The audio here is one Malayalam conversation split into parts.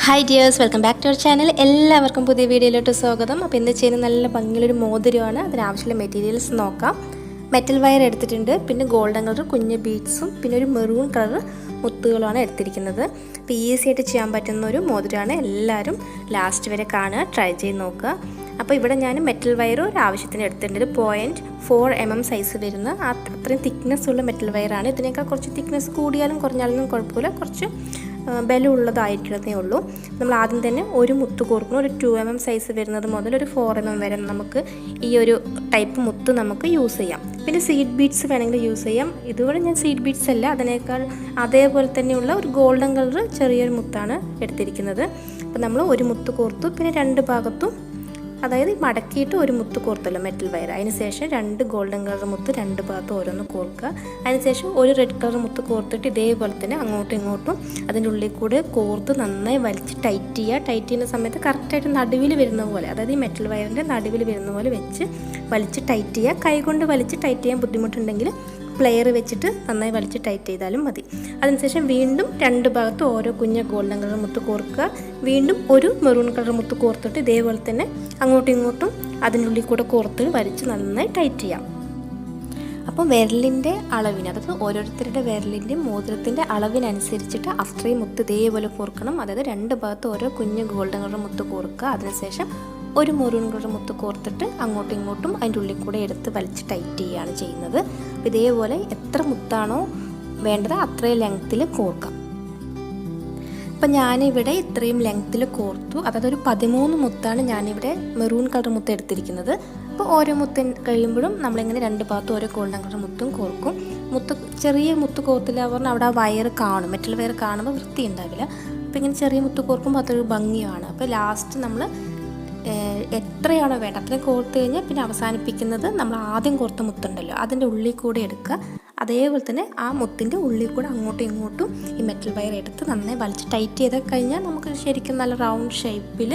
Hi dears, welcome back to our channel. എല്ലാവർക്കും പുതിയ വീഡിയോയിലോട്ട് സ്വാഗതം. അപ്പോൾ ഇന്ന് ചെയ്യുന്ന നല്ല ഭംഗിയുള്ളൊരു മോതിരമാണ്. അതിനാവശ്യമുള്ള മെറ്റീരിയൽസ് നോക്കാം. മെറ്റൽ വയർ എടുത്തിട്ടുണ്ട്, പിന്നെ ഗോൾഡൻ കളർ കുഞ്ഞ് ബീഡ്സും പിന്നെ ഒരു മെറൂൺ കളർ മുത്തുകളുമാണ് എടുത്തിരിക്കുന്നത്. അപ്പോൾ ഈസി ആയിട്ട് ചെയ്യാൻ പറ്റുന്ന ഒരു മോതിരമാണ്. എല്ലാവരും ലാസ്റ്റ് വരെ കാണുക, ട്രൈ ചെയ്ത് നോക്കുക. അപ്പോൾ ഇവിടെ ഞാൻ മെറ്റൽ വയർ ഒരു ആവശ്യത്തിന് എടുത്തിട്ടുണ്ട്. 0.4 mm സൈസ് വരുന്ന അത്രയും തിക്നെസ് ഉള്ള മെറ്റൽ വയറാണ്. ഇതിനേക്കാൾ കുറച്ച് തിക്നെസ് കൂടിയാലും കുറഞ്ഞാലൊന്നും കുഴപ്പമില്ല, കുറച്ച് ബലമുള്ളതായിരിക്കണതേ ഉള്ളൂ. നമ്മൾ ആദ്യം തന്നെ ഒരു മുത്ത് കോർക്കണം. ഒരു 2 mm സൈസ് വരുന്നത് മുതൽ ഒരു 4 mm വരെ നമുക്ക് ഈ ഒരു ടൈപ്പ് മുത്ത് നമുക്ക് യൂസ് ചെയ്യാം. പിന്നെ സീഡ് ബീഡ്സ് വേണമെങ്കിൽ യൂസ് ചെയ്യാം. ഇതുപോലെ ഞാൻ സീഡ് ബീഡ്സ് അല്ല, അതിനേക്കാൾ അതേപോലെ തന്നെയുള്ള ഒരു ഗോൾഡൻ കളർ ചെറിയൊരു മുത്താണ് എടുത്തിരിക്കുന്നത്. അപ്പോൾ നമ്മൾ ഒരു മുത്ത് കോർത്തു, പിന്നെ രണ്ട് ഭാഗത്തും അതായത് മടക്കിയിട്ട് ഒരു മുത്ത് കോർത്തല്ലോ മെറ്റൽ വയർ. അതിനുശേഷം രണ്ട് ഗോൾഡൻ കളർ മുത്ത് രണ്ട് ഭാഗത്തും ഓരോന്ന് കോർക്കുക. അതിനുശേഷം ഒരു റെഡ് കളർ മുത്ത് കോർത്തിട്ട് ഇതേപോലെ തന്നെ അങ്ങോട്ടും ഇങ്ങോട്ടും അതിൻ്റെ ഉള്ളിൽ കൂടെ കോർത്ത് നന്നായി വലിച്ച് ടൈറ്റ് ചെയ്യുക. ടൈറ്റ് ചെയ്യുന്ന സമയത്ത് കറക്റ്റായിട്ട് നടുവിൽ വരുന്ന പോലെ, അതായത് ഈ മെറ്റൽ വയറിൻ്റെ നടുവിൽ വരുന്ന പോലെ വെച്ച് വലിച്ച് ടൈറ്റ് ചെയ്യുക. കൈകൊണ്ട് വലിച്ച് ടൈറ്റ് ചെയ്യാൻ ബുദ്ധിമുട്ടുണ്ടെങ്കിൽ പ്ലെയർ വെച്ചിട്ട് നന്നായി വലിച്ച് ടൈറ്റ് ചെയ്താലും മതി. അതിനുശേഷം വീണ്ടും രണ്ട് ഭാഗത്ത് ഓരോ കുഞ്ഞ ഗോൾഡൻ കളർ മുത്ത് കോർക്കുക. വീണ്ടും ഒരു മെറൂൺ കളർ മുത്ത് കോർത്തിട്ട് ഇതേപോലെ തന്നെ അങ്ങോട്ടും ഇങ്ങോട്ടും അതിനുള്ളിൽ കൂടെ കോർത്ത് വലിച്ച് നന്നായി ടൈറ്റ് ചെയ്യാം. അപ്പോൾ വിരലിൻ്റെ അളവിന്, അതായത് ഓരോരുത്തരുടെ വിരലിൻ്റെ മോതിരത്തിൻ്റെ അളവിനനുസരിച്ചിട്ട് അത്രയും മുത്ത് ഇതേപോലെ കോർക്കണം. അതായത് രണ്ട് ഭാഗത്ത് ഓരോ കുഞ്ഞ് ഗോൾഡൻ കളർ മുത്ത് കോർക്കുക. അതിനുശേഷം ഒരു മെറൂൺ കളർ മുത്ത് കോർത്തിട്ട് അങ്ങോട്ടും ഇങ്ങോട്ടും അതിൻ്റെ ഉള്ളിൽ കൂടെ എടുത്ത് വലിച്ച് ടൈറ്റ് ചെയ്യുകയാണ് ചെയ്യുന്നത്. അപ്പോൾ ഇതേപോലെ എത്ര മുത്താണോ വേണ്ടത് അത്രയും ലെങ്ത്തിൽ കോർക്കാം. അപ്പം ഞാനിവിടെ ഇത്രയും ലെങ്ത്തിൽ കോർത്തു. അതായത് ഒരു 13 മുത്താണ് ഞാനിവിടെ മെറൂൺ കളർ മുത്ത് എടുത്തിരിക്കുന്നത്. അപ്പോൾ ഓരോ മുത്ത് കഴിയുമ്പോഴും നമ്മളിങ്ങനെ രണ്ട് ഭാഗത്തും ഓരോ ഗോൾഡൻ കളർ മുത്തും കോർക്കും. ചെറിയ മുത്ത് കോർത്തില്ല പറഞ്ഞാൽ അവിടെ ആ വയർ കാണും, മെറ്റൽ വയർ കാണുമ്പോൾ വൃത്തി ഉണ്ടാവില്ല. അപ്പോൾ ഇങ്ങനെ ചെറിയ മുത്ത് കോർക്കുമ്പോൾ അതൊരു ഭംഗിയാണ്. അപ്പോൾ ലാസ്റ്റ് നമ്മൾ എത്രയാണോ വേണ്ട അത്രയും കോർത്ത് കഴിഞ്ഞാൽ പിന്നെ അവസാനിപ്പിക്കുന്നത് നമ്മൾ ആദ്യം കോർത്ത മുത്തുണ്ടല്ലോ അതിൻ്റെ ഉള്ളിൽ കൂടെ എടുക്കുക. അതേപോലെ തന്നെ ആ മുത്തിൻ്റെ ഉള്ളിൽ കൂടെ അങ്ങോട്ടും ഇങ്ങോട്ടും ഈ മെറ്റൽ വയർ എടുത്ത് നന്നായി വലിച്ച് ടൈറ്റ് ചെയ്ത് കഴിഞ്ഞാൽ നമുക്ക് ശരിക്കും നല്ല റൗണ്ട് ഷേപ്പിൽ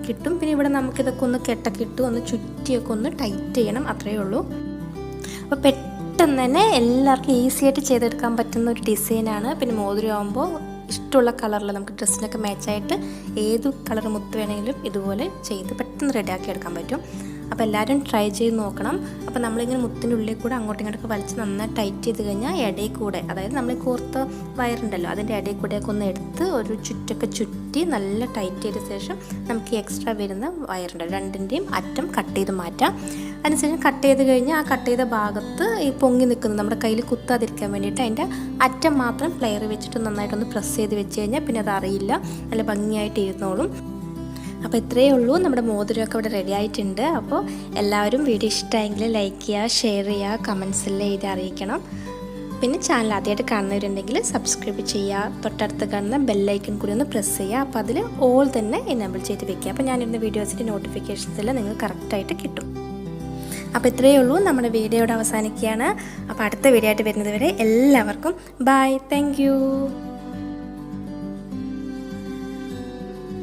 കിട്ടും. പിന്നെ ഇവിടെ നമുക്കിതൊക്കെ ഒന്ന് കെട്ടൊക്കെ ഇട്ട് ഒന്ന് ചുറ്റിയൊക്കെ ഒന്ന് ടൈറ്റ് ചെയ്യണം, അത്രയേ ഉള്ളൂ. അപ്പോൾ പെട്ടെന്ന് തന്നെ എല്ലാവർക്കും ഈസി ആയിട്ട് ചെയ്തെടുക്കാൻ പറ്റുന്ന ഒരു ഡിസൈനാണ്. പിന്നെ മോതിരമാകുമ്പോൾ ഇഷ്ടമുള്ള കളറിൽ നമുക്ക് ഡ്രസ്സിനൊക്കെ മാച്ചായിട്ട് ഏത് കളർ മുത്ത് വേണമെങ്കിലും ഇതുപോലെ ചെയ്ത് പെട്ടെന്ന് റെഡിയാക്കി എടുക്കാൻ പറ്റും. അപ്പോൾ എല്ലാവരും ട്രൈ ചെയ്ത് നോക്കണം. അപ്പോൾ നമ്മളിങ്ങനെ മുത്തിൻ്റെ ഉള്ളിൽ കൂടെ അങ്ങോട്ടും ഇങ്ങോട്ടൊക്കെ വലിച്ച് നന്നായി ടൈറ്റ് ചെയ്ത് കഴിഞ്ഞാൽ ഇടയിൽ കൂടെ, അതായത് നമ്മൾ കോർത്ത വയറുണ്ടല്ലോ അതിൻ്റെ ഇടയിൽ കൂടെയൊക്കെ ഒന്ന് എടുത്ത് ഒരു ചുറ്റൊക്കെ ചുറ്റി നല്ല ടൈറ്റ് ചെയ്ത ശേഷം നമുക്ക് എക്സ്ട്രാ വരുന്ന വയറുണ്ടല്ലോ രണ്ടിൻ്റെയും അറ്റം കട്ട് ചെയ്ത് മാറ്റാം. അതിനുശേഷം കട്ട് ചെയ്ത് കഴിഞ്ഞാൽ ആ കട്ട് ചെയ്ത ഭാഗത്ത് ഈ പൊങ്ങി നിൽക്കുന്നത് നമ്മുടെ കയ്യിൽ കുത്താതിരിക്കാൻ വേണ്ടിയിട്ട് അതിൻ്റെ അറ്റം മാത്രം പ്ലെയർ വെച്ചിട്ട് നന്നായിട്ടൊന്ന് പ്രസ് ചെയ്ത് വെച്ച് കഴിഞ്ഞാൽ പിന്നെ അത് അറിയില്ല, നല്ല ഭംഗിയായിട്ട് ഇരുന്നോളും. അപ്പോൾ ഇത്രയേ ഉള്ളൂ, നമ്മുടെ മോതിരമൊക്കെ ഇവിടെ റെഡി ആയിട്ടുണ്ട്. അപ്പോൾ എല്ലാവരും വീഡിയോ ഇഷ്ടമായെങ്കിൽ ലൈക്ക് ചെയ്യുക, ഷെയർ ചെയ്യുക, കമൻസിൽ എഴുതി അറിയിക്കണം. പിന്നെ ചാനൽ ആദ്യമായിട്ട് കാണുന്നവരുണ്ടെങ്കിൽ സബ്സ്ക്രൈബ് ചെയ്യുക, തൊട്ടടുത്ത് കാണുന്ന ബെല്ലൈക്കൺ കൂടി ഒന്ന് പ്രസ് ചെയ്യുക. അപ്പോൾ അതിൽ ഓൾ തന്നെ എനേബിൾ ചെയ്ത് വെക്കുക. അപ്പോൾ ഞാനിരുന്ന വീഡിയോസിൻ്റെ നോട്ടിഫിക്കേഷൻസ് എല്ലാം നിങ്ങൾക്ക് കറക്റ്റായിട്ട് കിട്ടും. അപ്പോൾ ഇത്രയേ ഉള്ളൂ, നമ്മുടെ വീഡിയോയുടെ അവസാനിക്കുകയാണ്. അപ്പോൾ അടുത്ത വീഡിയോ ആയിട്ട് വരുന്നത് വരെ എല്ലാവർക്കും ബൈ, താങ്ക് യു.